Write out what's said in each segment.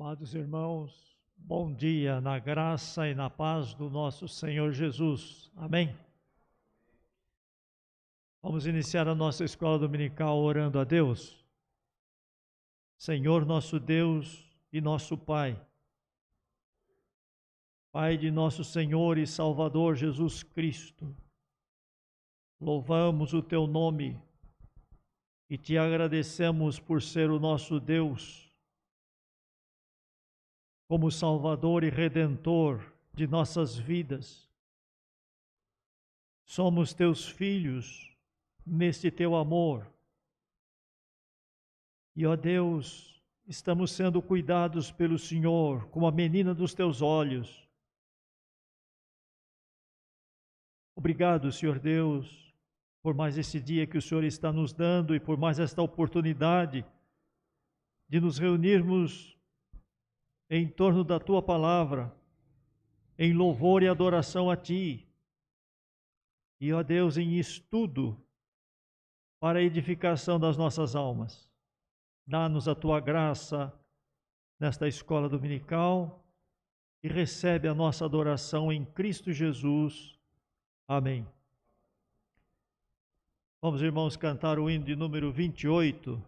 Amados irmãos, bom dia na graça e na paz do nosso Senhor Jesus. Amém? Vamos iniciar a nossa escola dominical orando a Deus. Senhor nosso Deus e nosso Pai, Pai de nosso Senhor e Salvador Jesus Cristo, louvamos o Teu nome e Te agradecemos por ser o nosso Deus, como Salvador e Redentor de nossas vidas. Somos Teus filhos neste Teu amor. E, ó Deus, estamos sendo cuidados pelo Senhor, como a menina dos Teus olhos. Obrigado, Senhor Deus, por mais esse dia que o Senhor está nos dando e por mais esta oportunidade de nos reunirmos em torno da Tua palavra, em louvor e adoração a Ti. E, ó Deus, em estudo para a edificação das nossas almas. Dá-nos a Tua graça nesta escola dominical e recebe a nossa adoração em Cristo Jesus. Amém. Vamos, irmãos, cantar o hino de número 28.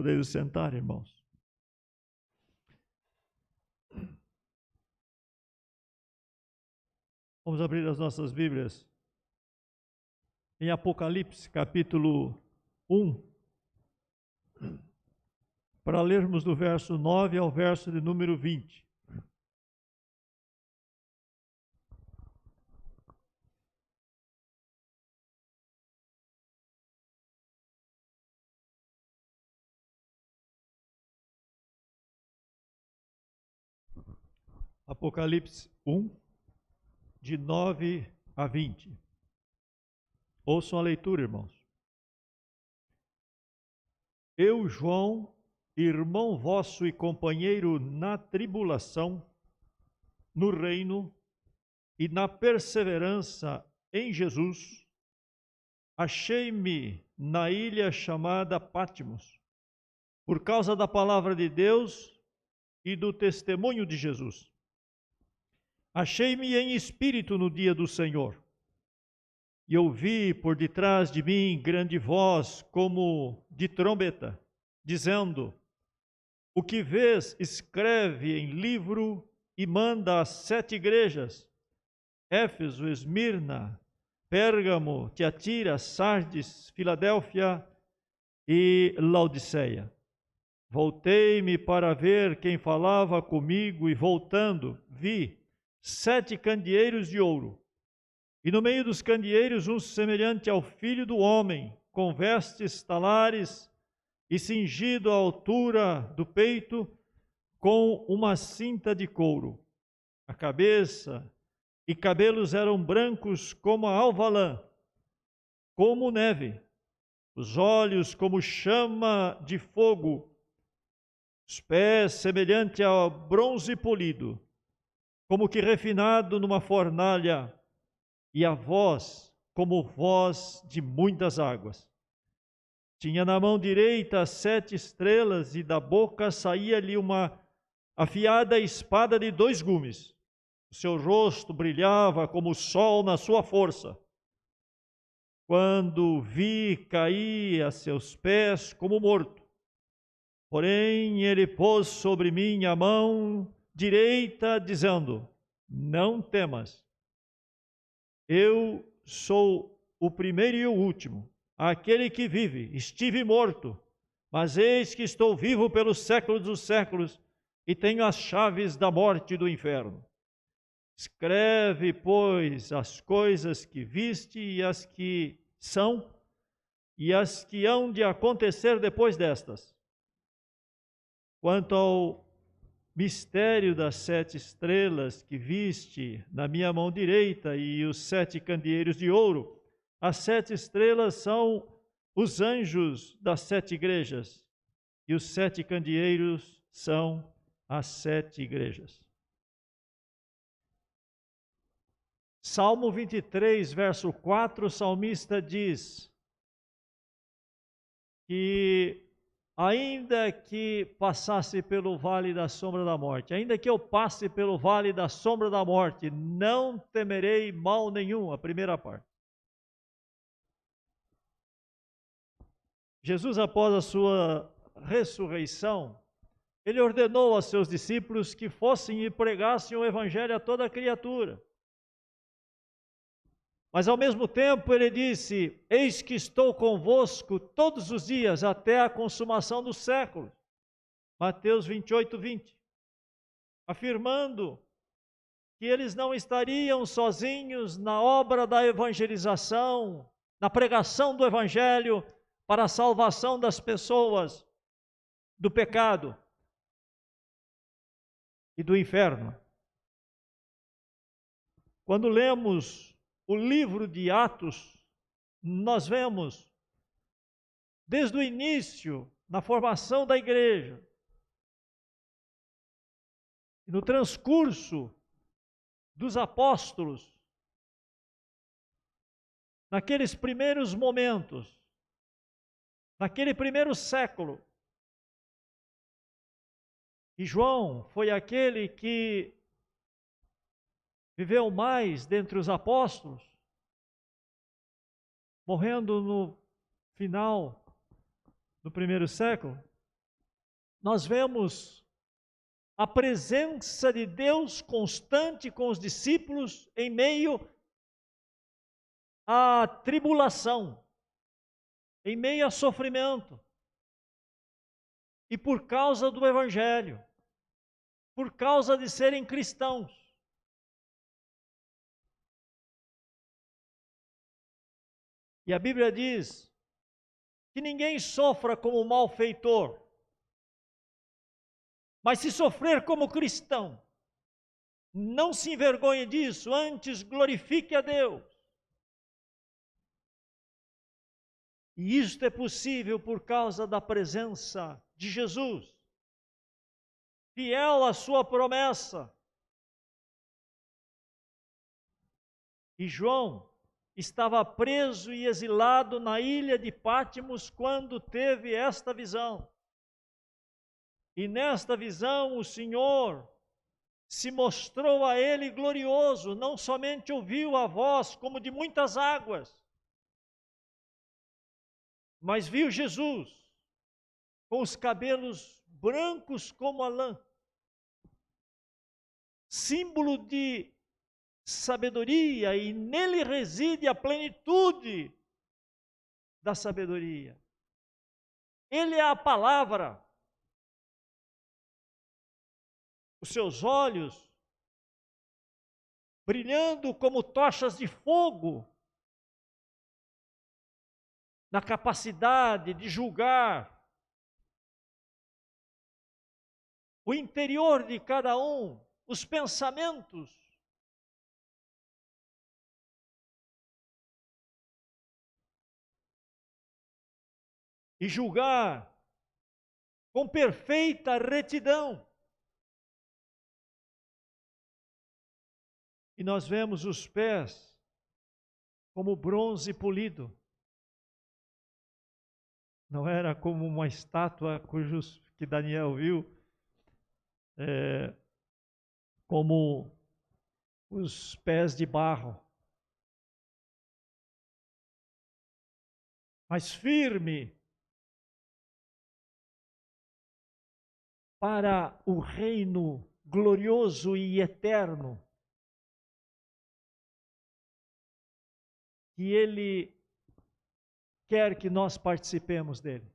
Podemos sentar, irmãos. Vamos abrir as nossas Bíblias em Apocalipse, capítulo 1, para lermos do verso 9 ao verso de número 20. Apocalipse 1, de 9 a 20. Ouçam a leitura, irmãos. Eu, João, irmão vosso e companheiro na tribulação, no reino e na perseverança em Jesus, achei-me na ilha chamada Patmos, por causa da palavra de Deus e do testemunho de Jesus. Achei-me em espírito no dia do Senhor, e ouvi por detrás de mim grande voz como de trombeta, dizendo: o que vês, escreve em livro e manda às 7 igrejas: Éfeso, Esmirna, Pérgamo, Tiatira, Sardes, Filadélfia e Laodiceia. Voltei-me para ver quem falava comigo e, voltando, vi 7 candeeiros de ouro. E no meio dos candeeiros um semelhante ao Filho do Homem, com vestes talares e cingido à altura do peito com uma cinta de couro. A cabeça e cabelos eram brancos como a alva-lã, como neve, os olhos como chama de fogo, os pés semelhante a bronze polido, como que refinado numa fornalha, e a voz como voz de muitas águas. Tinha na mão direita 7 estrelas, e da boca saía-lhe uma afiada espada de 2 gumes. O seu rosto brilhava como o sol na sua força. Quando vi, caí a seus pés como morto. Porém, ele pôs sobre mim a mão direita, dizendo: não temas. Eu sou o primeiro e o último, aquele que vive. Estive morto, mas eis que estou vivo pelos séculos dos séculos, e tenho as chaves da morte e do inferno. Escreve, pois, as coisas que viste e as que são, e as que hão de acontecer depois destas. Quanto ao mistério das 7 estrelas que viste na minha mão direita e os 7 candeeiros de ouro, as 7 estrelas são os anjos das 7 igrejas, e os 7 candeeiros são as 7 igrejas. Salmo 23, verso 4, o salmista diz que ainda que passasse pelo vale da sombra da morte, ainda que eu passe pelo vale da sombra da morte, não temerei mal nenhum, a primeira parte. Jesus, após a sua ressurreição, ele ordenou aos seus discípulos que fossem e pregassem o evangelho a toda criatura. Mas ao mesmo tempo ele disse: eis que estou convosco todos os dias até a consumação dos séculos. Mateus 28, 20. Afirmando que eles não estariam sozinhos na obra da evangelização, na pregação do evangelho para a salvação das pessoas do pecado e do inferno. Quando lemos o livro de Atos, nós vemos, desde o início, na formação da igreja, no transcurso dos apóstolos, naqueles primeiros momentos, naquele primeiro século, e João foi aquele que viveu mais dentre os apóstolos, morrendo no final do primeiro século. Nós vemos a presença de Deus constante com os discípulos em meio à tribulação, em meio a sofrimento, e por causa do evangelho, por causa de serem cristãos. E a Bíblia diz que ninguém sofra como malfeitor, mas se sofrer como cristão, não se envergonhe disso, antes glorifique a Deus. E isto é possível por causa da presença de Jesus, fiel à sua promessa. E João estava preso e exilado na ilha de Pátimos quando teve esta visão. E nesta visão o Senhor se mostrou a ele glorioso, não somente ouviu a voz como de muitas águas, mas viu Jesus com os cabelos brancos como a lã, símbolo de sabedoria, e nele reside a plenitude da sabedoria. Ele é a palavra. Os seus olhos brilhando como tochas de fogo, na capacidade de julgar o interior de cada um, os pensamentos. E julgar com perfeita retidão. E nós vemos os pés como bronze polido. Não era como uma estátua que Daniel viu, como os pés de barro. Mas firme para o reino glorioso e eterno que Ele quer que nós participemos dele.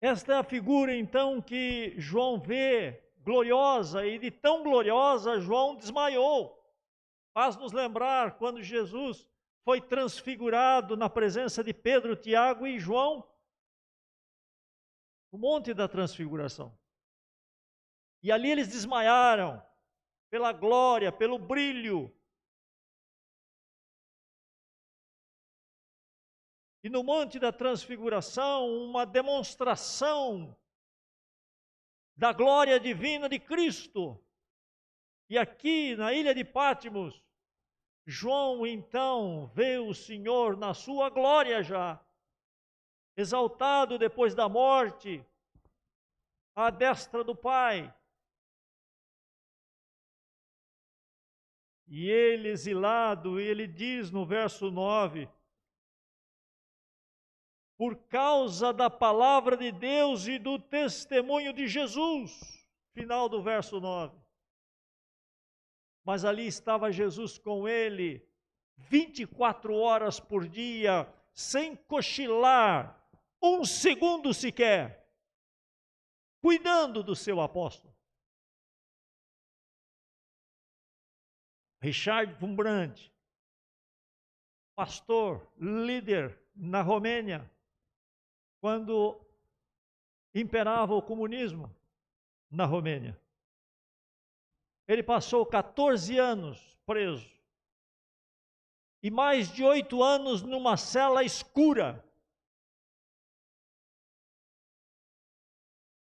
Esta é a figura, então, que João vê gloriosa, e de tão gloriosa, João desmaiou. Faz-nos lembrar quando Jesus foi transfigurado na presença de Pedro, Tiago e João, no Monte da Transfiguração. E ali eles desmaiaram pela glória, pelo brilho. E no Monte da Transfiguração, uma demonstração da glória divina de Cristo. E aqui na ilha de Patmos, João então vê o Senhor na sua glória já, exaltado depois da morte, à destra do Pai. E ele exilado, ele diz no verso 9, por causa da palavra de Deus e do testemunho de Jesus, final do verso 9. Mas ali estava Jesus com ele, 24 horas por dia, sem cochilar, um segundo sequer, cuidando do seu apóstolo. Richard Wurmbrand, pastor, líder na Romênia, quando imperava o comunismo na Romênia. Ele passou 14 anos preso e mais de 8 anos numa cela escura.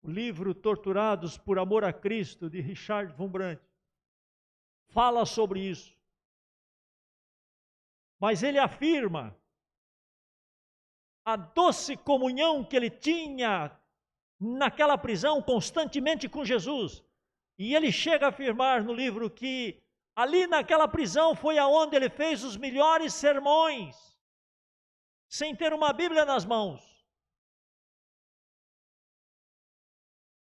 O livro Torturados por Amor a Cristo, de Richard Wurmbrand, fala sobre isso. Mas ele afirma a doce comunhão que ele tinha naquela prisão constantemente com Jesus. E ele chega a afirmar no livro que ali naquela prisão foi aonde ele fez os melhores sermões, sem ter uma Bíblia nas mãos.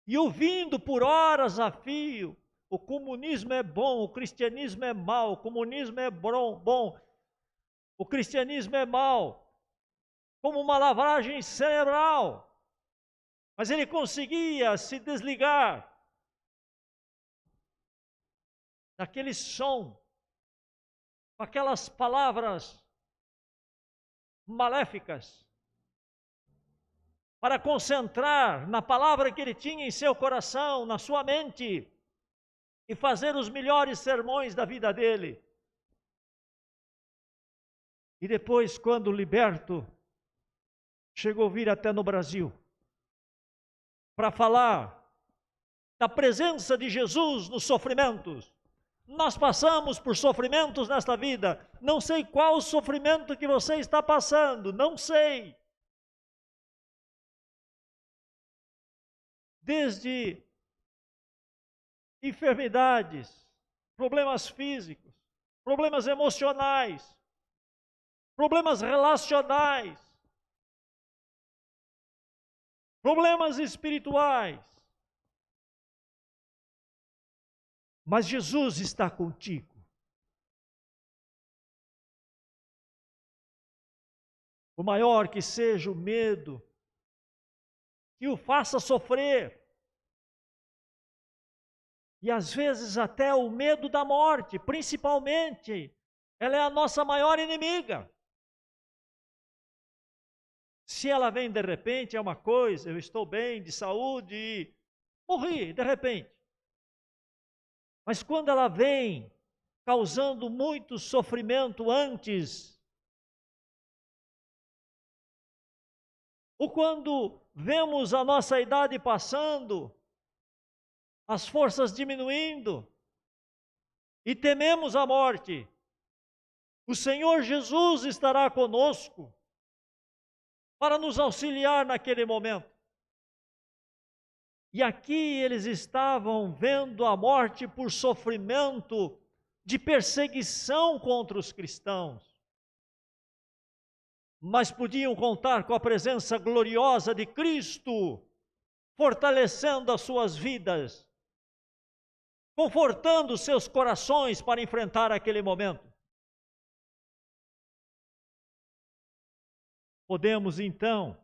E ouvindo por horas a fio, o comunismo é bom, o cristianismo é mau, o comunismo é bom, o cristianismo é mau, como uma lavagem cerebral. Mas ele conseguia se desligar daquele som, com aquelas palavras maléficas, para concentrar na palavra que ele tinha em seu coração, na sua mente, e fazer os melhores sermões da vida dele. E depois, quando liberto, chegou a vir até no Brasil para falar da presença de Jesus nos sofrimentos. Nós passamos por sofrimentos nesta vida. Não sei qual o sofrimento que você está passando, não sei. Desde enfermidades, problemas físicos, problemas emocionais, problemas relacionais. problemas espirituais. Mas Jesus está contigo. Por maior que seja o medo, que o faça sofrer, e às vezes até o medo da morte, principalmente, ela é a nossa maior inimiga. Se ela vem de repente, é uma coisa, eu estou bem, de saúde, e morri de repente. Mas quando ela vem, causando muito sofrimento antes, ou quando vemos a nossa idade passando, as forças diminuindo, e tememos a morte, o Senhor Jesus estará conosco para nos auxiliar naquele momento. E aqui eles estavam vendo a morte por sofrimento de perseguição contra os cristãos. Mas podiam contar com a presença gloriosa de Cristo, fortalecendo as suas vidas, confortando seus corações para enfrentar aquele momento. Podemos então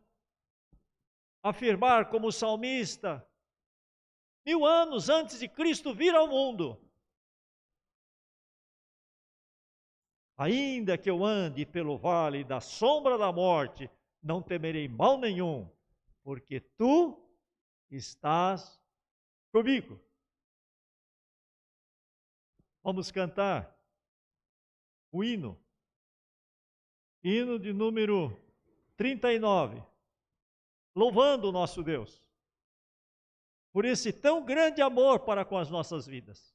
afirmar como salmista, 1000 anos antes de Cristo vir ao mundo: ainda que eu ande pelo vale da sombra da morte, não temerei mal nenhum, porque tu estás comigo. Vamos cantar o hino de número 39, louvando o nosso Deus por esse tão grande amor para com as nossas vidas.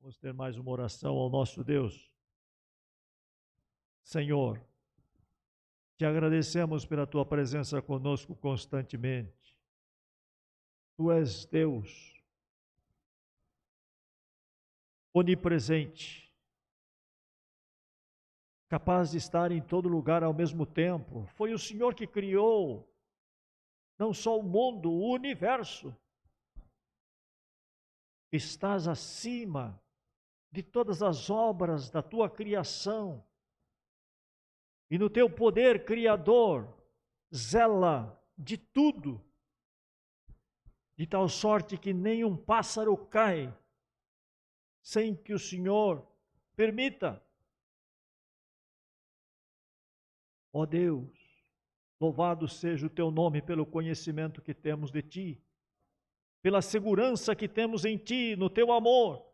Vamos ter mais uma oração ao nosso Deus. Senhor, te agradecemos pela tua presença conosco constantemente. Tu és Deus onipresente, capaz de estar em todo lugar ao mesmo tempo. Foi o Senhor que criou não só o mundo, o universo. Estás acima de todas as obras da tua criação. E no teu poder criador, zela de tudo, de tal sorte que nem um pássaro cai sem que o Senhor permita. Ó Deus, louvado seja o teu nome pelo conhecimento que temos de ti, pela segurança que temos em ti, no teu amor.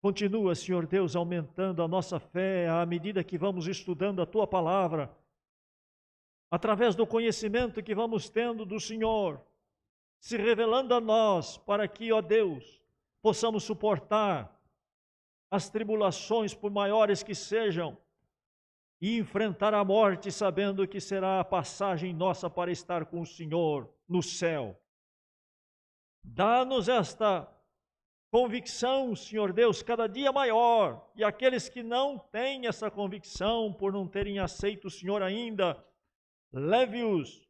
Continua, Senhor Deus, aumentando a nossa fé à medida que vamos estudando a tua palavra, através do conhecimento que vamos tendo do Senhor, se revelando a nós, para que, ó Deus, possamos suportar as tribulações, por maiores que sejam, e enfrentar a morte, sabendo que será a passagem nossa para estar com o Senhor no céu. Dá-nos esta convicção, Senhor Deus, cada dia maior, e aqueles que não têm essa convicção, por não terem aceito o Senhor ainda, leve-os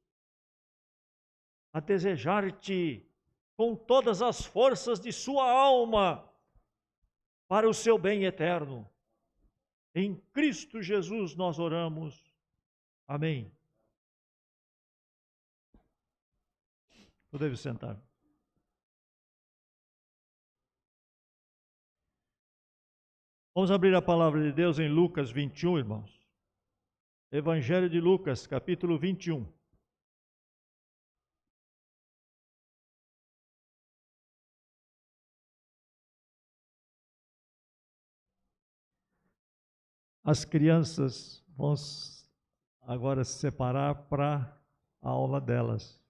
a desejar-te com todas as forças de sua alma, para o seu bem eterno. Em Cristo Jesus nós oramos. Amém. Podemos sentar. Vamos abrir a palavra de Deus em Lucas 21, irmãos. Evangelho de Lucas, capítulo 21. As crianças vão agora se separar para a aula delas.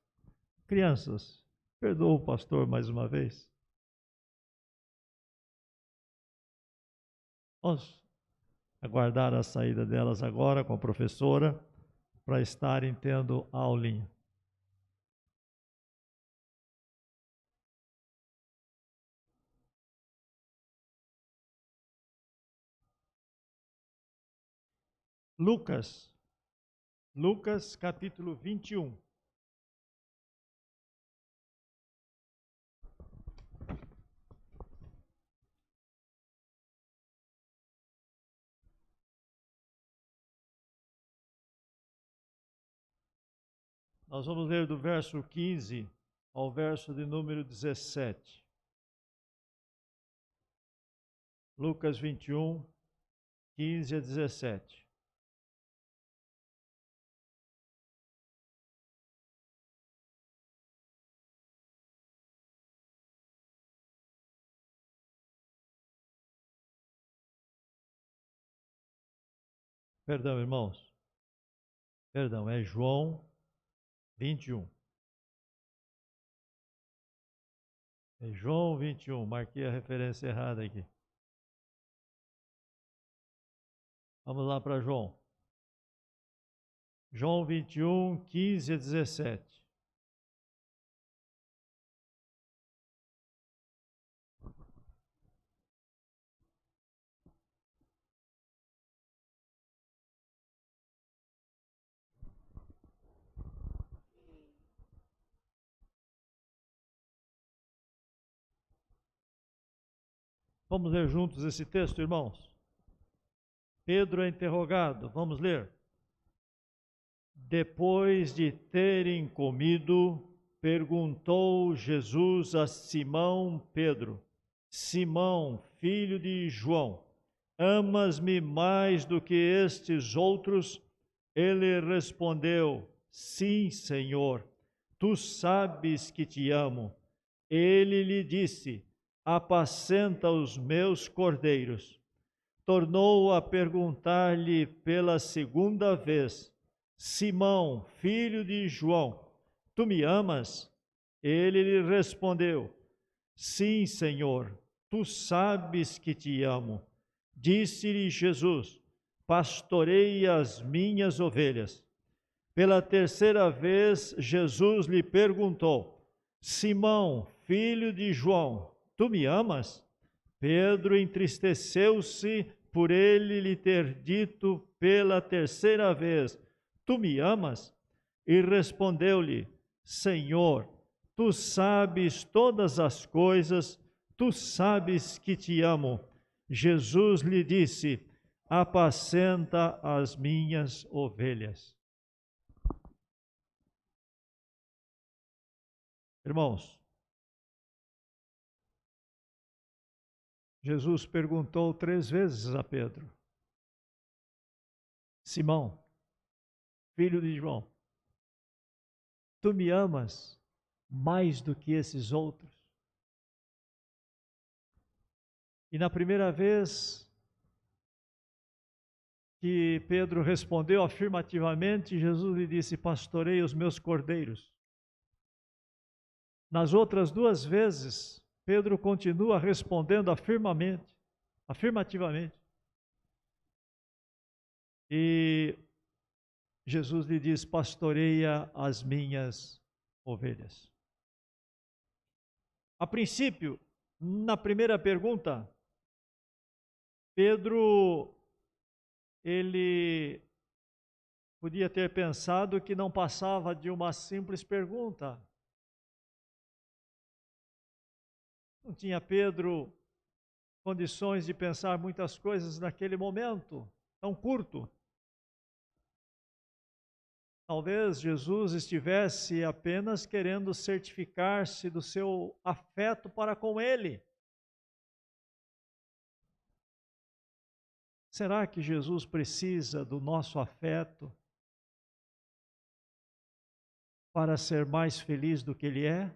Crianças, perdoa o pastor mais uma vez. Vamos aguardar a saída delas agora com a professora, para estarem tendo a aulinha. Lucas capítulo 21. Nós vamos ler do verso 15 ao verso de número 17. Lucas 21, 15 a 17. Perdão, irmãos. Perdão, é João 21. É João 21, marquei a referência errada aqui. Vamos lá para João. João 21, 15 a 17. Vamos ler juntos esse texto, irmãos? Pedro é interrogado. Vamos ler. Depois de terem comido, perguntou Jesus a Simão Pedro: Simão, filho de João, amas-me mais do que estes outros? Ele respondeu: Sim, Senhor, tu sabes que te amo. Ele lhe disse: Apacenta os meus cordeiros. Tornou a perguntar-lhe pela segunda vez: Simão, filho de João, tu me amas? Ele lhe respondeu: Sim, Senhor, tu sabes que te amo. Disse-lhe Jesus: Pastoreia as minhas ovelhas. Pela terceira vez, Jesus lhe perguntou: Simão, filho de João, tu me amas? Pedro entristeceu-se por ele lhe ter dito pela terceira vez: Tu me amas? E respondeu-lhe: Senhor, tu sabes todas as coisas, tu sabes que te amo. Jesus lhe disse: Apacenta as minhas ovelhas. Irmãos, Jesus perguntou 3 vezes a Pedro: Simão, filho de João, tu me amas mais do que esses outros? E na primeira vez que Pedro respondeu afirmativamente, Jesus lhe disse: Pastorei os meus cordeiros. Nas outras 2 vezes, Pedro continua respondendo afirmativamente. E Jesus lhe diz: pastoreia as minhas ovelhas. A princípio, na primeira pergunta, Pedro, ele podia ter pensado que não passava de uma simples pergunta. Não tinha Pedro condições de pensar muitas coisas naquele momento tão curto. Talvez Jesus estivesse apenas querendo certificar-se do seu afeto para com ele. Será que Jesus precisa do nosso afeto para ser mais feliz do que ele é?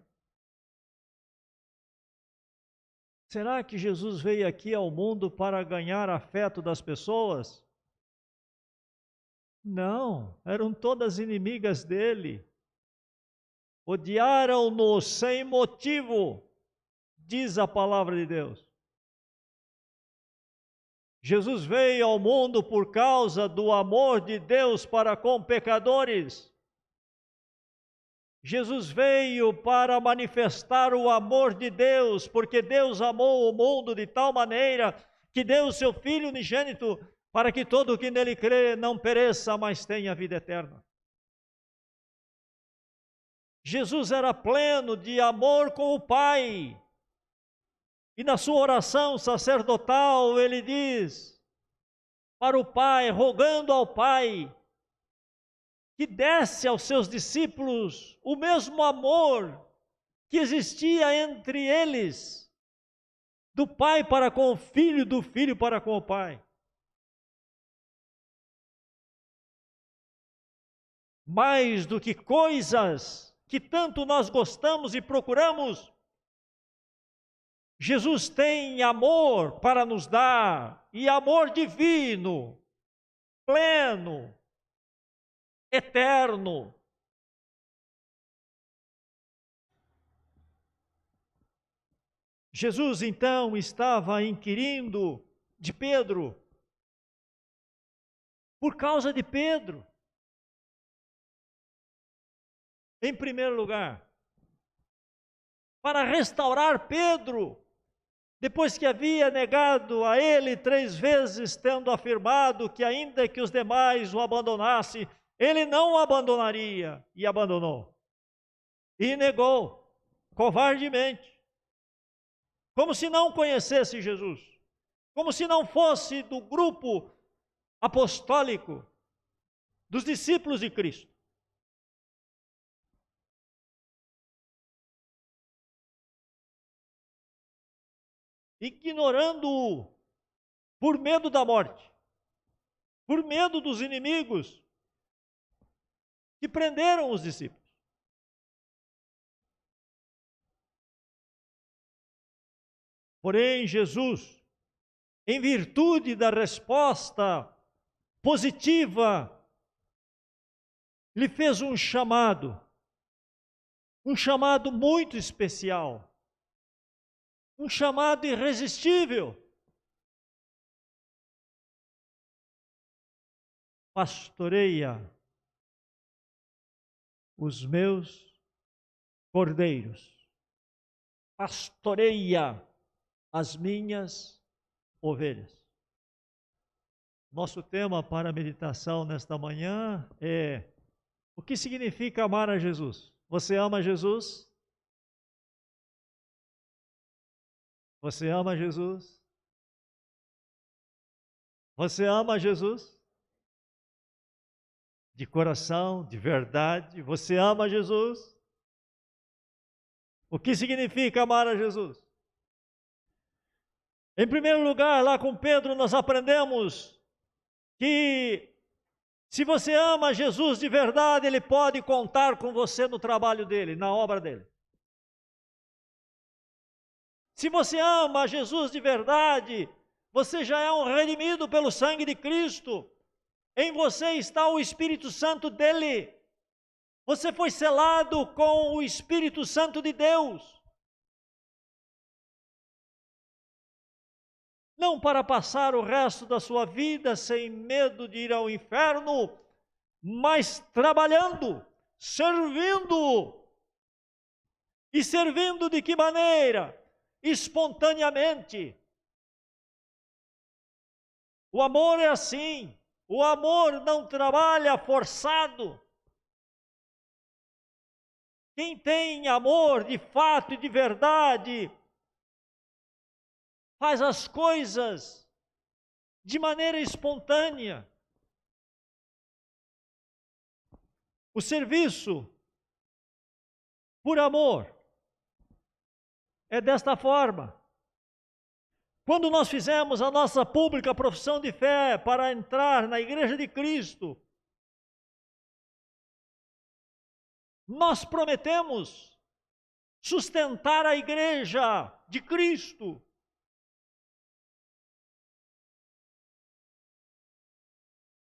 Será que Jesus veio aqui ao mundo para ganhar afeto das pessoas? Não, eram todas inimigas dele. Odiaram-no sem motivo, diz a palavra de Deus. Jesus veio ao mundo por causa do amor de Deus para com pecadores. Jesus veio para manifestar o amor de Deus, porque Deus amou o mundo de tal maneira que deu o seu Filho unigênito para que todo o que nele crê não pereça, mas tenha vida eterna. Jesus era pleno de amor com o Pai. E na sua oração sacerdotal ele diz para o Pai, rogando ao Pai, que desse aos seus discípulos o mesmo amor que existia entre eles, do Pai para com o Filho, do Filho para com o Pai. Mais do que coisas que tanto nós gostamos e procuramos, Jesus tem amor para nos dar, e amor divino, pleno, eterno. Jesus então estava inquirindo de Pedro, por causa de Pedro. Em primeiro lugar, para restaurar Pedro, depois que havia negado a ele 3 vezes, tendo afirmado que ainda que os demais o abandonassem, ele não o abandonaria, e abandonou. E negou, covardemente, como se não conhecesse Jesus, como se não fosse do grupo apostólico, dos discípulos de Cristo. Ignorando-o por medo da morte, por medo dos inimigos que prenderam os discípulos. Porém, Jesus, em virtude da resposta positiva, lhe fez um chamado muito especial, um chamado irresistível. Pastoreia os meus cordeiros, pastoreia as minhas ovelhas. Nosso tema para a meditação nesta manhã é: o que significa amar a Jesus? Você ama Jesus? Você ama Jesus? Você ama Jesus? De coração, de verdade, você ama Jesus? O que significa amar a Jesus? Em primeiro lugar, lá com Pedro, nós aprendemos que se você ama Jesus de verdade, Ele pode contar com você no trabalho dEle, na obra dEle. Se você ama Jesus de verdade, você já é um redimido pelo sangue de Cristo. Em você está o Espírito Santo dEle. Você foi selado com o Espírito Santo de Deus. Não para passar o resto da sua vida sem medo de ir ao inferno, mas trabalhando, servindo. E servindo de que maneira? Espontaneamente. O amor é assim. O amor não trabalha forçado. Quem tem amor de fato e de verdade, faz as coisas de maneira espontânea. O serviço por amor é desta forma. Quando nós fizemos a nossa pública profissão de fé para entrar na Igreja de Cristo, nós prometemos sustentar a Igreja de Cristo.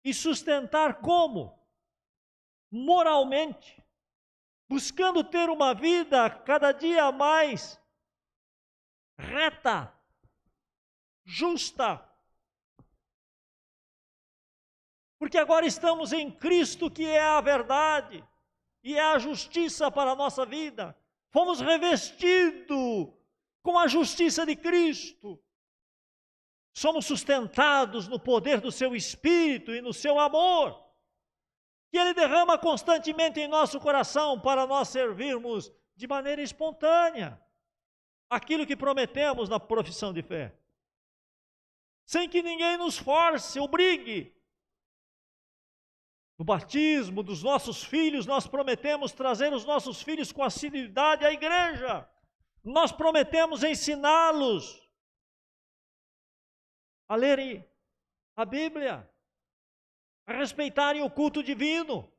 E sustentar como? Moralmente, buscando ter uma vida cada dia mais reta, justa. Porque agora estamos em Cristo, que é a verdade e é a justiça para a nossa vida. Fomos revestidos com a justiça de Cristo. Somos sustentados no poder do seu Espírito e no seu amor, que Ele derrama constantemente em nosso coração para nós servirmos de maneira espontânea aquilo que prometemos na profissão de fé, sem que ninguém nos force, obrigue. No batismo dos nossos filhos, nós prometemos trazer os nossos filhos com assiduidade à igreja. Nós prometemos ensiná-los a lerem a Bíblia, a respeitarem o culto divino,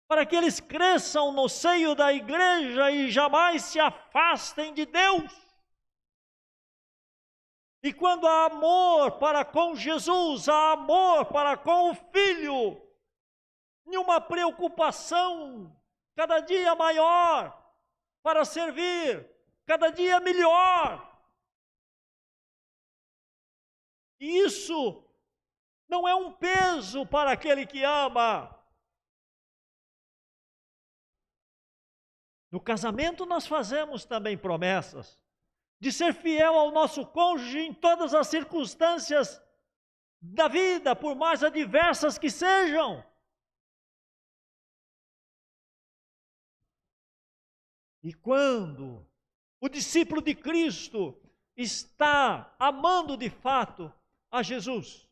para que eles cresçam no seio da igreja e jamais se afastem de Deus. E quando há amor para com Jesus, há amor para com o Filho, e uma preocupação cada dia maior para servir, cada dia melhor. E isso não é um peso para aquele que ama. No casamento nós fazemos também promessas de ser fiel ao nosso cônjuge em todas as circunstâncias da vida, por mais adversas que sejam. E quando o discípulo de Cristo está amando de fato a Jesus,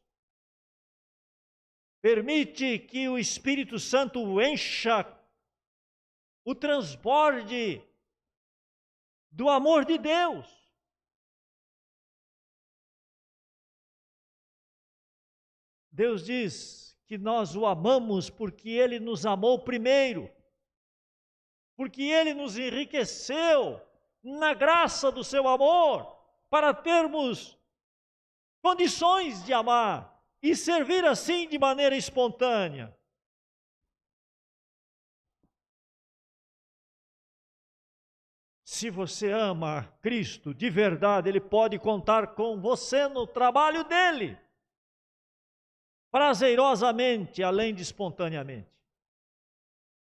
permite que o Espírito Santo o encha, o transborde do amor de Deus. Deus diz que nós o amamos porque Ele nos amou primeiro, porque Ele nos enriqueceu na graça do seu amor, para termos condições de amar e servir assim de maneira espontânea. Se você ama Cristo de verdade, Ele pode contar com você no trabalho dEle, prazerosamente, além de espontaneamente.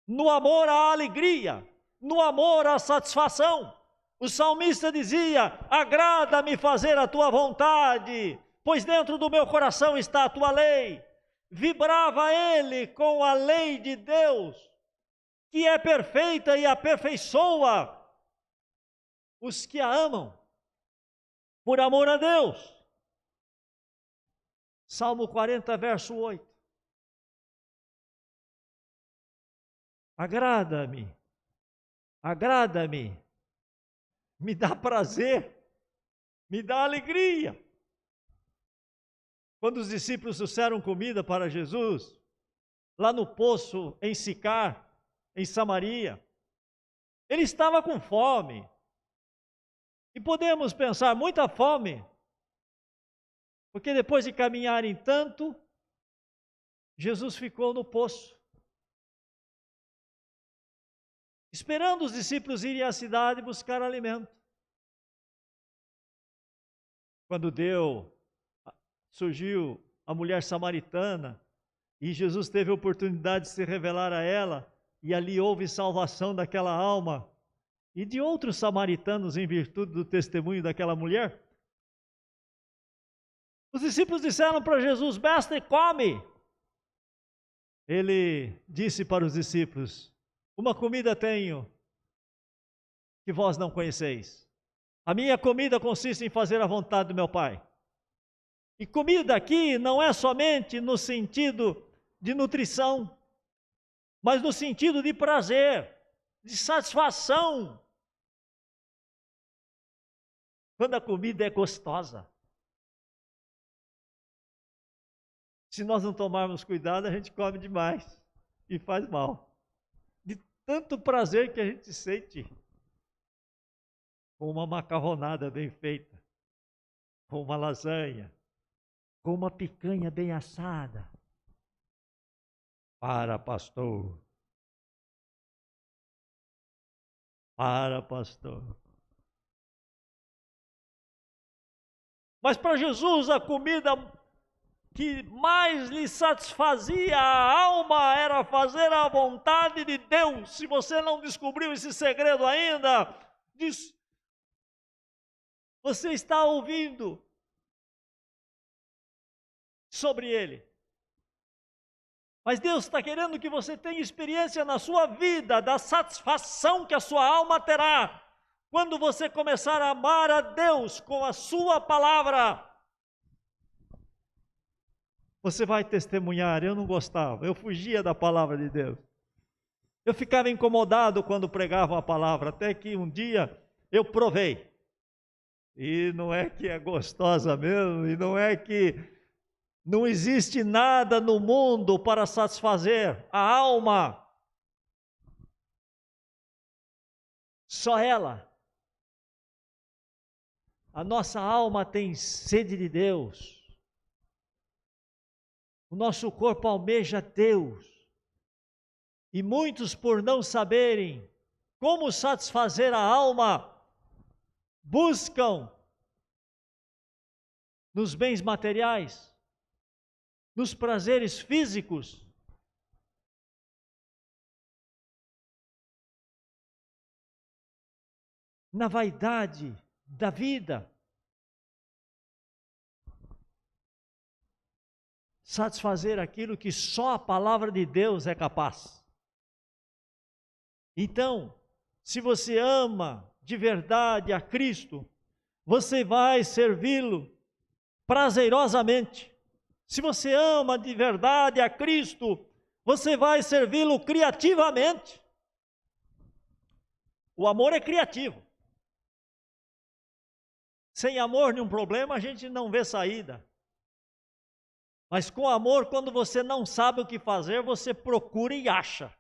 No amor há alegria, no amor há satisfação. O salmista dizia: agrada-me fazer a tua vontade, pois dentro do meu coração está a tua lei. Vibrava ele com a lei de Deus, que é perfeita e aperfeiçoa os que a amam, por amor a Deus. Salmo 40, verso 8. Agrada-me, agrada-me, me dá prazer, me dá alegria. Quando os discípulos trouxeram comida para Jesus, lá no poço em Sicar, em Samaria, ele estava com fome. E podemos pensar, muita fome, porque depois de caminharem tanto, Jesus ficou no poço, esperando os discípulos irem à cidade buscar alimento. Quando surgiu a mulher samaritana, e Jesus teve a oportunidade de se revelar a ela, e ali houve salvação daquela alma, e de outros samaritanos em virtude do testemunho daquela mulher. Os discípulos disseram para Jesus: Mestre, come. Ele disse para os discípulos: uma comida tenho que vós não conheceis. A minha comida consiste em fazer a vontade do meu Pai. E comida aqui não é somente no sentido de nutrição, mas no sentido de prazer, de satisfação. Quando a comida é gostosa. Se nós não tomarmos cuidado, a gente come demais e faz mal. De tanto prazer que a gente sente com uma macarronada bem feita, com uma lasanha, com uma picanha bem assada. Para, pastor. Para, pastor. Mas para Jesus a comida que mais lhe satisfazia a alma era fazer a vontade de Deus. Se você não descobriu esse segredo ainda, você está ouvindo sobre ele. Mas Deus está querendo que você tenha experiência na sua vida da satisfação que a sua alma terá quando você começar a amar a Deus com a sua palavra. Você vai testemunhar: eu não gostava, eu fugia da palavra de Deus. Eu ficava incomodado quando pregavam a palavra, até que um dia eu provei. E não é que é gostosa mesmo, e não é que não existe nada no mundo para satisfazer a alma. Só ela. A nossa alma tem sede de Deus. O nosso corpo almeja Deus. E muitos, por não saberem como satisfazer a alma, buscam nos bens materiais, nos prazeres físicos, na vaidade da vida, satisfazer aquilo que só a palavra de Deus é capaz. Então, se você ama de verdade a Cristo, você vai servi-lo prazerosamente. Se você ama de verdade a Cristo, você vai servi-lo criativamente. O amor é criativo. Sem amor, nenhum problema, a gente não vê saída. Mas com amor, quando você não sabe o que fazer, você procura e acha.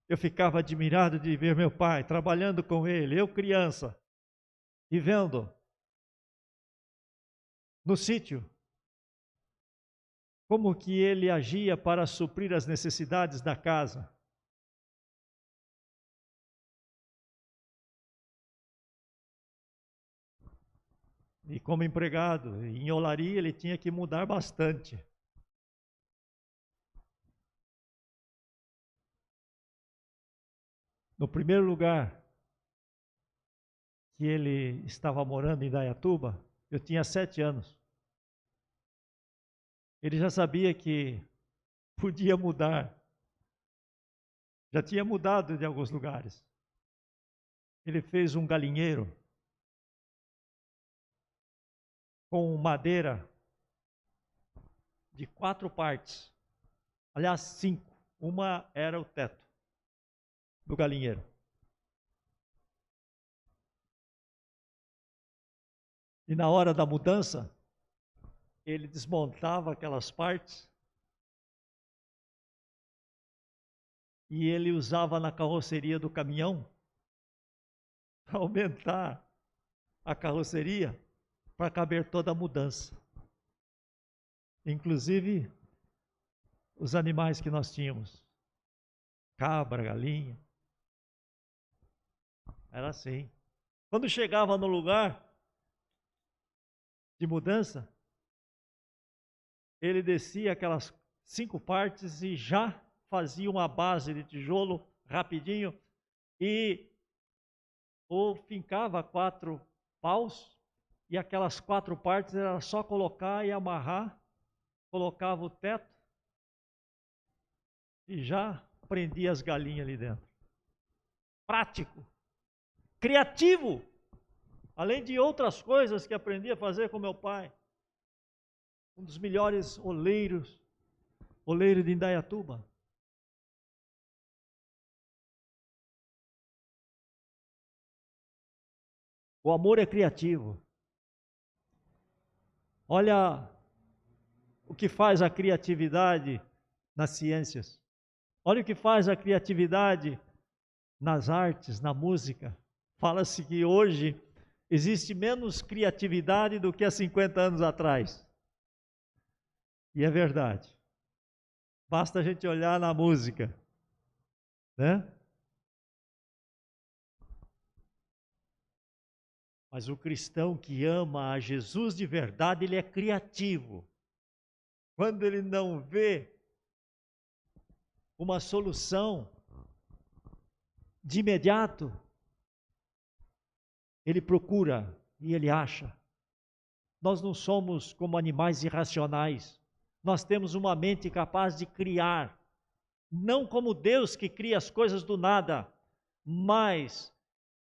Eu ficava admirado de ver meu pai trabalhando com ele, eu criança, e vendo no sítio como que ele agia para suprir as necessidades da casa. E como empregado em Olaria, ele tinha que mudar bastante. No primeiro lugar que ele estava morando em Indaiatuba, Eu tinha 7 anos. Ele já sabia que podia mudar. Já tinha mudado de alguns lugares. Ele fez um galinheiro com madeira de 4 partes. Aliás, 5. Uma era o teto do galinheiro. E na hora da mudança, ele desmontava aquelas partes e ele usava na carroceria do caminhão para aumentar a carroceria para caber toda a mudança. Inclusive os animais que nós tínhamos. Cabra, galinha. Era assim. Quando chegava no lugar de mudança, ele descia aquelas 5 partes e já fazia uma base de tijolo rapidinho e ou fincava 4 paus e aquelas 4 partes era só colocar e amarrar, colocava o teto e já prendia as galinhas ali dentro. Prático, criativo, além de outras coisas que aprendi a fazer com meu pai. Um dos melhores oleiro de Indaiatuba. O amor é criativo. Olha o que faz a criatividade nas ciências. Olha o que faz a criatividade nas artes, na música. Fala-se que hoje existe menos criatividade do que há 50 anos atrás. E é verdade. Basta a gente olhar na música, né? Mas o cristão que ama a Jesus de verdade, ele é criativo. Quando ele não vê uma solução de imediato, ele procura e ele acha. Nós não somos como animais irracionais. Nós temos uma mente capaz de criar. Não como Deus que cria as coisas do nada, mas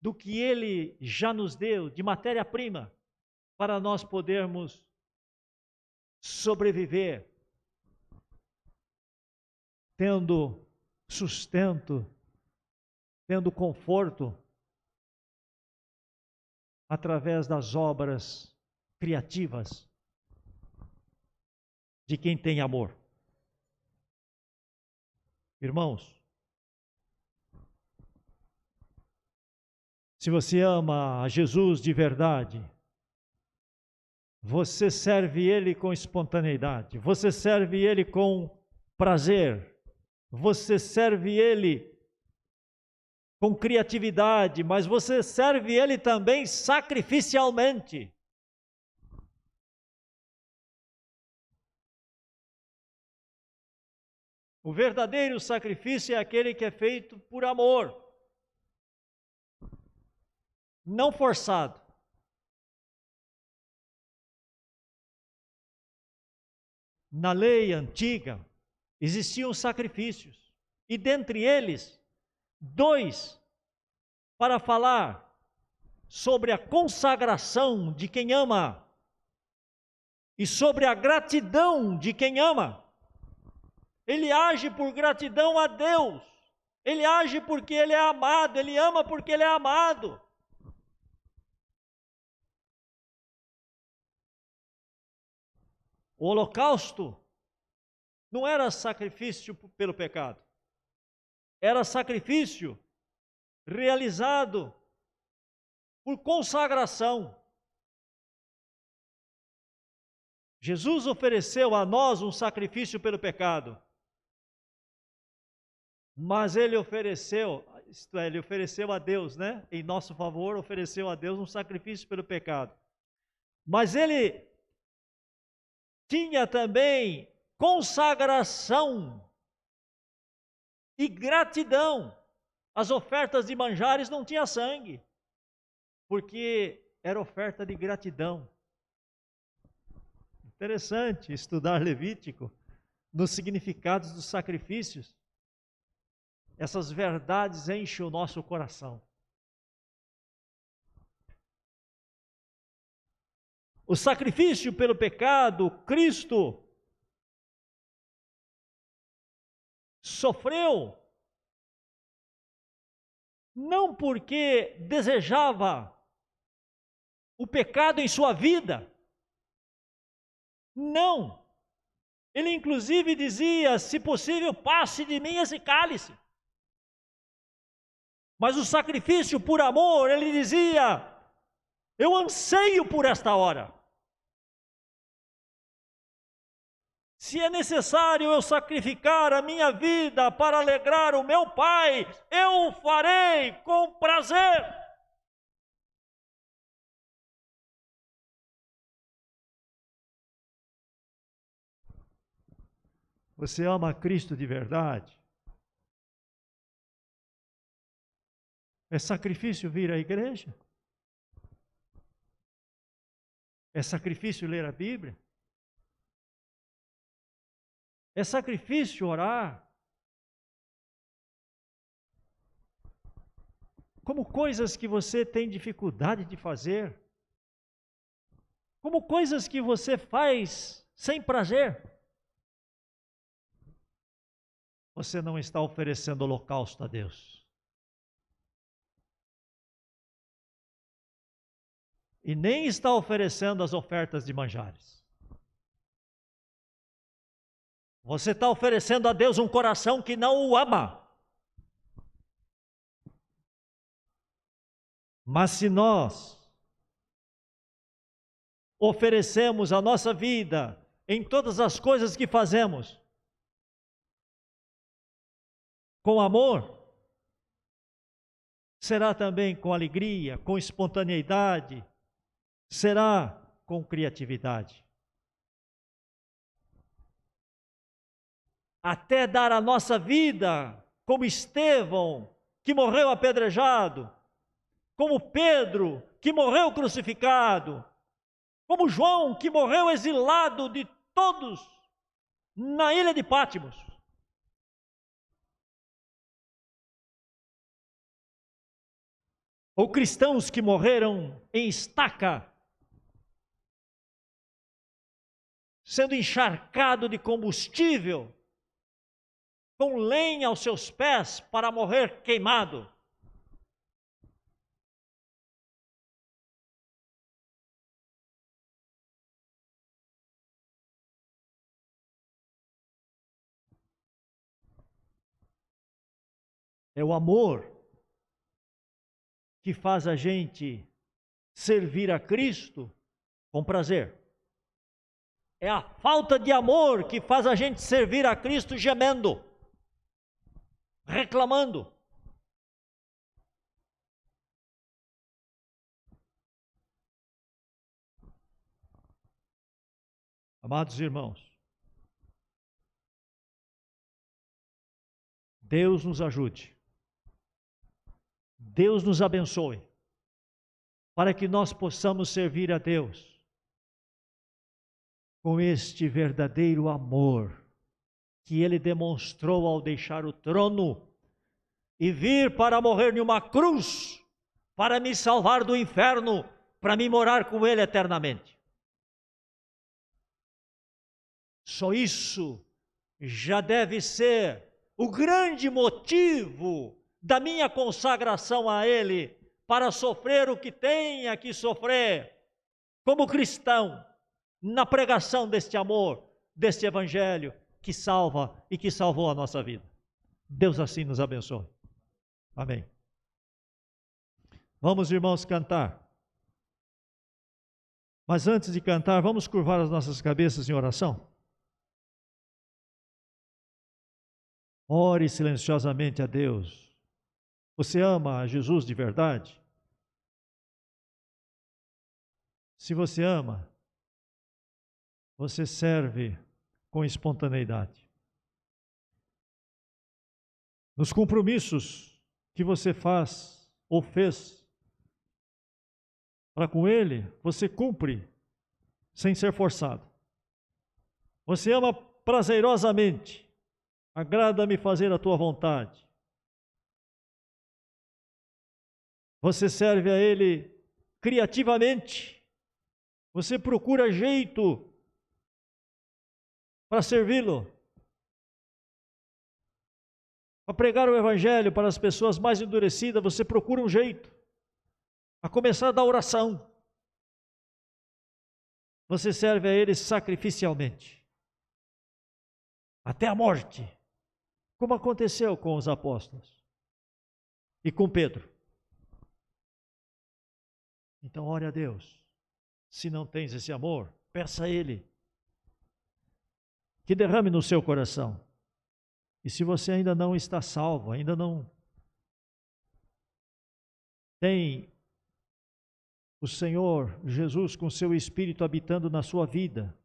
do que Ele já nos deu de matéria-prima para nós podermos sobreviver, tendo sustento, tendo conforto, através das obras criativas de quem tem amor. Irmãos, se você ama a Jesus de verdade, você serve Ele com espontaneidade, você serve Ele com prazer, você serve Ele com criatividade, mas você serve Ele também sacrificialmente. O verdadeiro sacrifício é aquele que é feito por amor, não forçado. Na lei antiga existiam sacrifícios, e dentre eles, 2 para falar sobre a consagração de quem ama e sobre a gratidão de quem ama. Ele age por gratidão a Deus. Ele age porque ele é amado. Ele ama porque ele é amado. O holocausto não era sacrifício pelo pecado. Era sacrifício realizado por consagração. Jesus ofereceu a nós um sacrifício pelo pecado. Mas ele ofereceu, isto é, ele ofereceu a Deus, né? Em nosso favor, ofereceu a Deus um sacrifício pelo pecado. Mas ele tinha também consagração e gratidão. As ofertas de manjares não tinham sangue, porque era oferta de gratidão. Interessante estudar Levítico nos significados dos sacrifícios. Essas verdades enchem o nosso coração. O sacrifício pelo pecado, Cristo sofreu, não porque desejava o pecado em sua vida, não. Ele inclusive dizia, se possível, passe de mim esse cálice. Mas o sacrifício por amor, ele dizia, eu anseio por esta hora. Se é necessário eu sacrificar a minha vida para alegrar o meu Pai, eu o farei com prazer. Você ama Cristo de verdade? É sacrifício vir à igreja? É sacrifício ler a Bíblia? É sacrifício orar? Como coisas que você tem dificuldade de fazer? Como coisas que você faz sem prazer? Você não está oferecendo holocausto a Deus. E nem está oferecendo as ofertas de manjares. Você está oferecendo a Deus um coração que não o ama. Mas se nós oferecemos a nossa vida em todas as coisas que fazemos, com amor, será também com alegria, com espontaneidade, será com criatividade. Até dar a nossa vida, como Estevão, que morreu apedrejado, como Pedro, que morreu crucificado, como João, que morreu exilado de todos na ilha de Patmos. Ou cristãos que morreram em estaca, sendo encharcado de combustível, com lenha aos seus pés para morrer queimado. É o amor que faz a gente servir a Cristo com prazer. É a falta de amor que faz a gente servir a Cristo gemendo, reclamando. Amados irmãos, Deus nos ajude, Deus nos abençoe, para que nós possamos servir a Deus com este verdadeiro amor que Ele demonstrou ao deixar o trono e vir para morrer em uma cruz, para me salvar do inferno, para me morar com Ele eternamente. Só isso já deve ser o grande motivo da minha consagração a Ele, para sofrer o que tenha que sofrer, como cristão, na pregação deste amor, deste evangelho, que salva e que salvou a nossa vida. Deus assim nos abençoe. Amém. Vamos, irmãos, cantar. Mas antes de cantar, vamos curvar as nossas cabeças em oração. Ore silenciosamente a Deus. Você ama a Jesus de verdade? Se você ama, você serve com espontaneidade. Nos compromissos que você faz ou fez para com Ele, você cumpre sem ser forçado. Você ama prazerosamente. Agrada-me fazer a tua vontade. Você serve a Ele criativamente. Você procura jeito para servi-lo. Para pregar o Evangelho para as pessoas mais endurecidas, você procura um jeito. A começar da oração. Você serve a Ele sacrificialmente. Até a morte. Como aconteceu com os apóstolos. E com Pedro. Então, ore a Deus. Se não tens esse amor, peça a Ele que derrame no seu coração. E se você ainda não está salvo, ainda não tem o Senhor Jesus com seu Espírito habitando na sua vida,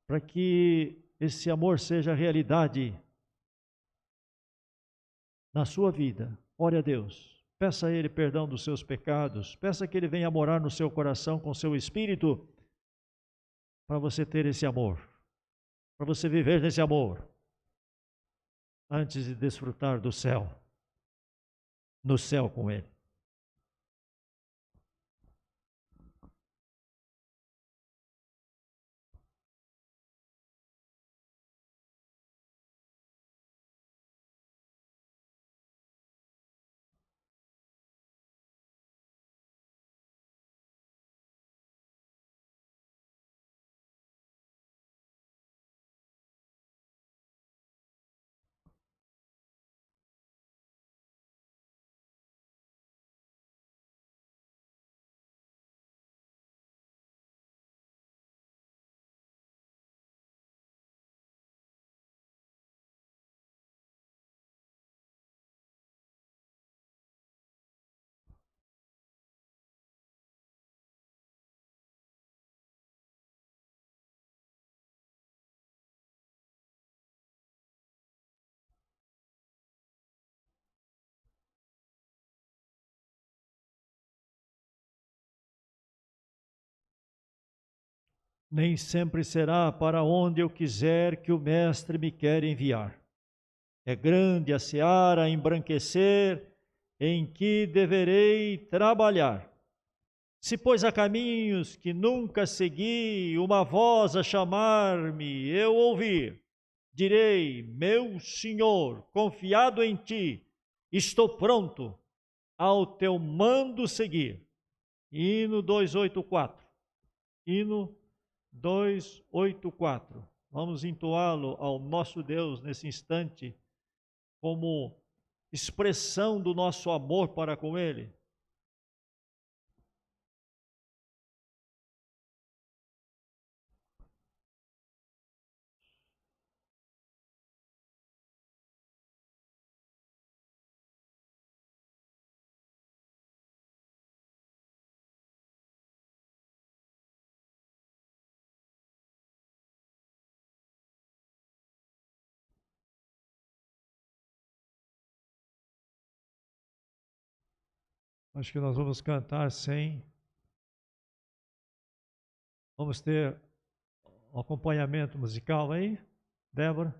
para que esse amor seja realidade na sua vida, ore a Deus. Peça a Ele perdão dos seus pecados. Peça que Ele venha morar no seu coração com seu Espírito, para você ter esse amor, para você viver nesse amor, antes de desfrutar do céu, no céu com Ele. Nem sempre será para onde eu quiser que o Mestre me quer enviar. É grande a seara a embranquecer, em que deverei trabalhar. Se pois há caminhos que nunca segui, uma voz a chamar-me eu ouvir, direi, meu Senhor, confiado em ti, estou pronto ao teu mando seguir. Hino 284. Hino 284. Vamos entoá-lo ao nosso Deus nesse instante, como expressão do nosso amor para com Ele. Acho que nós vamos cantar sem. Vamos ter um acompanhamento musical aí, Débora?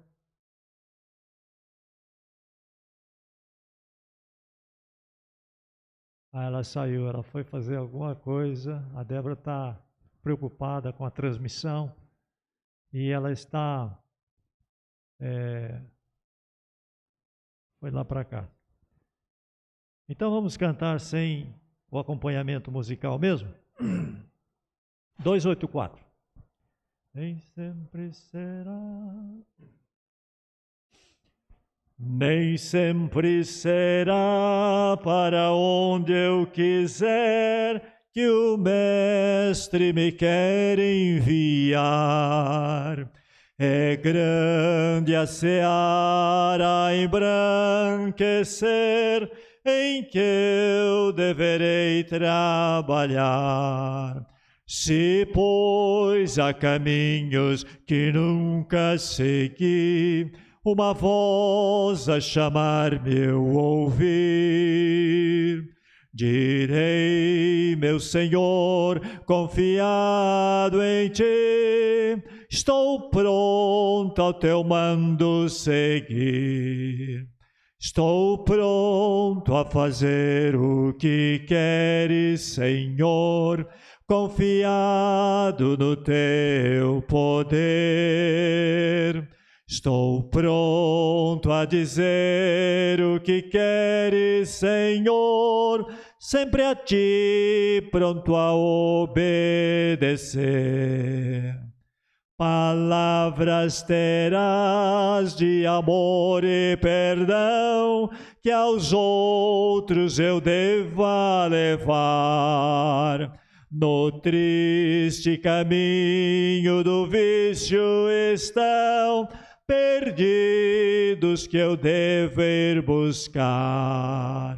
Ah, ela saiu, ela foi fazer alguma coisa. A Débora está preocupada com a transmissão e ela está. Foi lá para cá. Então vamos cantar sem o acompanhamento musical mesmo? 284. Nem sempre será. Nem sempre será para onde eu quiser que o Mestre me quer enviar. É grande a seara a embranquecer, em que eu deverei trabalhar. Se, pois, há caminhos que nunca segui, uma voz a chamar-me eu ouvir, direi, meu Senhor, confiado em ti, Estou pronto ao teu mando seguir. Estou pronto a fazer o que queres, Senhor, confiado no teu poder. Estou pronto a dizer o que queres, Senhor, sempre a ti, pronto a obedecer. Palavras terás de amor e perdão, que aos outros eu deva levar. No triste caminho do vício estão perdidos que eu devo ir buscar.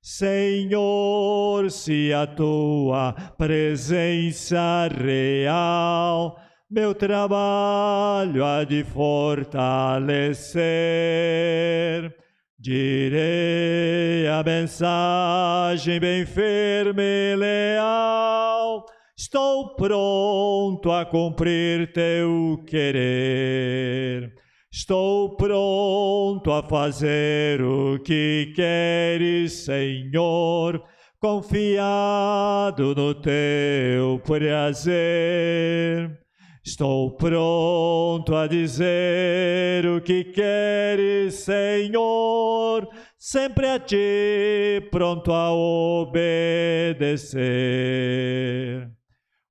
Senhor, se a tua presença real meu trabalho há de fortalecer, direi a mensagem bem firme e leal. Estou pronto a cumprir teu querer. Estou pronto a fazer o que queres, Senhor, confiado no teu prazer. Estou pronto a dizer o que queres, Senhor, sempre a ti, pronto a obedecer.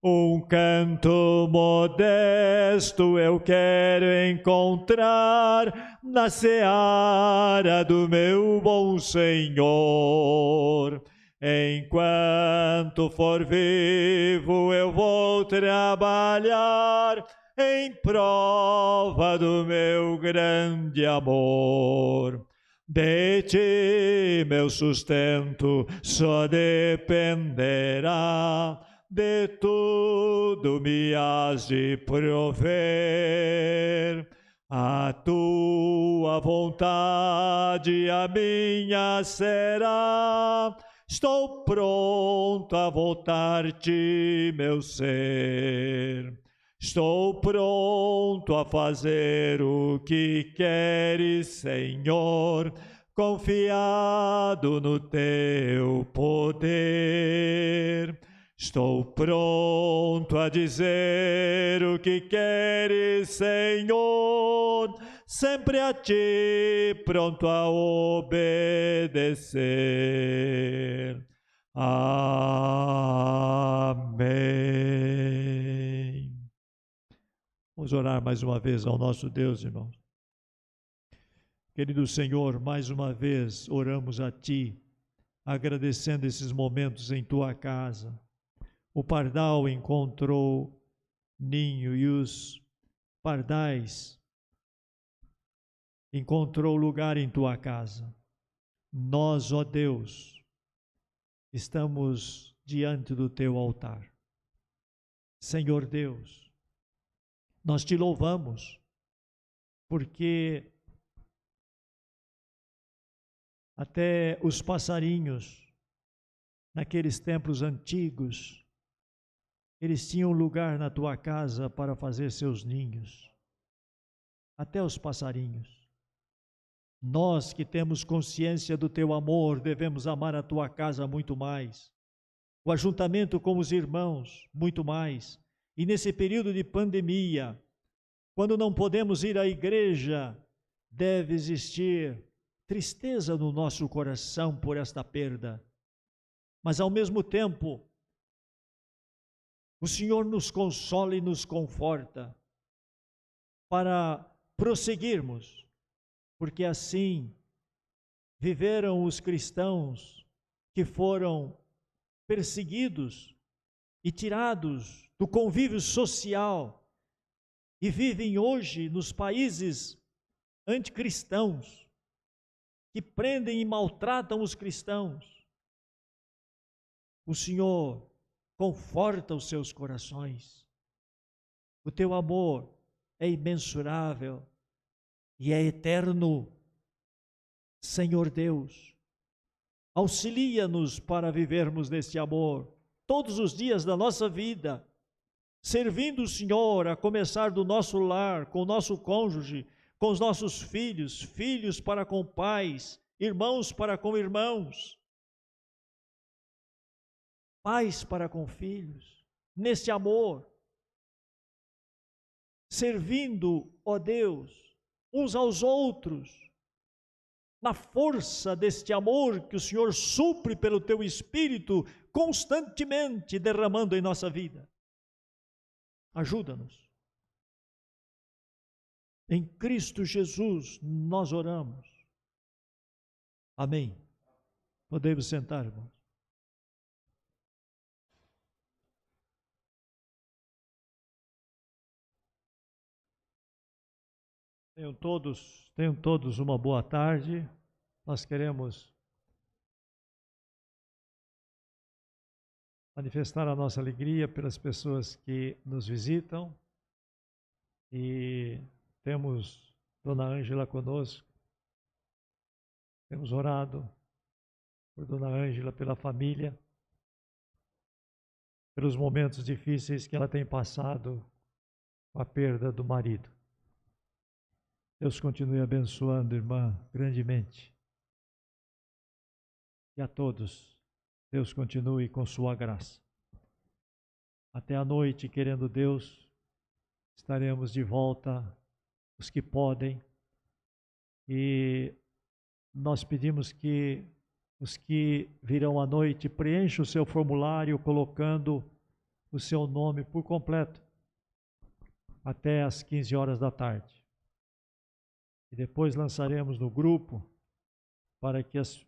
Um canto modesto eu quero encontrar na seara do meu bom Senhor. Enquanto for vivo eu vou trabalhar em prova do meu grande amor. De ti meu sustento só dependerá, de tudo me has de prover. A tua vontade a minha será. Estou pronto a voltar-te, meu ser. Estou pronto a fazer o que queres, Senhor, confiado no teu poder. Estou pronto a dizer o que queres, Senhor, sempre a ti, pronto a obedecer. Amém. Vamos orar mais uma vez ao nosso Deus, irmãos. Querido Senhor, mais uma vez oramos a Ti, agradecendo esses momentos em Tua casa. O pardal encontrou ninho e os pardais encontrou lugar em Tua casa. Nós, ó Deus, estamos diante do Teu altar. Senhor Deus, nós Te louvamos, porque até os passarinhos, naqueles tempos antigos, eles tinham lugar na Tua casa para fazer seus ninhos. Até os passarinhos. Nós que temos consciência do Teu amor, devemos amar a Tua casa muito mais. O ajuntamento com os irmãos, muito mais. E nesse período de pandemia, quando não podemos ir à igreja, deve existir tristeza no nosso coração por esta perda. Mas ao mesmo tempo, o Senhor nos consola e nos conforta para prosseguirmos, porque assim viveram os cristãos que foram perseguidos e tirados do convívio social e vivem hoje nos países anticristãos, que prendem e maltratam os cristãos. O Senhor conforta os seus corações. O teu amor é imensurável e é eterno. Senhor Deus, auxilia-nos para vivermos neste amor todos os dias da nossa vida, servindo o Senhor, a começar do nosso lar, com o nosso cônjuge, com os nossos filhos, filhos para com pais, irmãos para com irmãos, pais para com filhos, nesse amor, servindo, ó Deus, uns aos outros, na força deste amor que o Senhor supre pelo Teu Espírito, constantemente derramando em nossa vida. Ajuda-nos. Em Cristo Jesus nós oramos. Amém. Podemos sentar, irmãos. Tenham todos uma boa tarde. Nós queremos manifestar a nossa alegria pelas pessoas que nos visitam. E temos Dona Ângela conosco. Temos orado por Dona Ângela, pela família, pelos momentos difíceis que ela tem passado com a perda do marido. Deus continue abençoando, irmã, grandemente. E a todos, Deus continue com sua graça. Até a noite, querendo Deus, estaremos de volta, os que podem. E nós pedimos que os que virão à noite preencham o seu formulário colocando o seu nome por completo até às 15 horas da tarde. E depois lançaremos no grupo para que as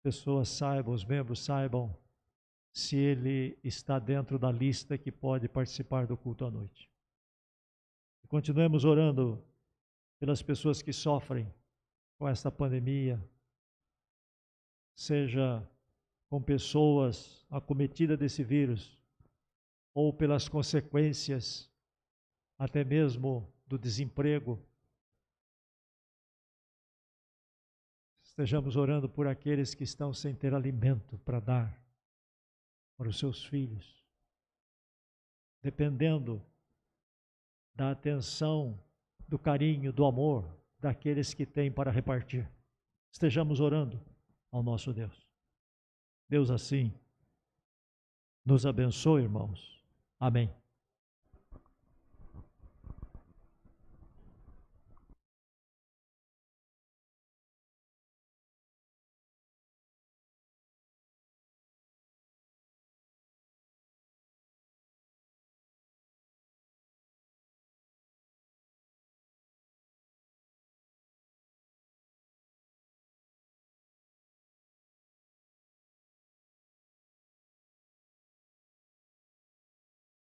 pessoas saibam, os membros saibam se ele está dentro da lista que pode participar do culto à noite. E continuemos orando pelas pessoas que sofrem com esta pandemia, seja com pessoas acometidas desse vírus, ou pelas consequências, até mesmo do desemprego. Estejamos orando por aqueles que estão sem ter alimento para dar para os seus filhos, dependendo da atenção, do carinho, do amor daqueles que têm para repartir. Estejamos orando ao nosso Deus. Deus assim nos abençoe, irmãos. Amém.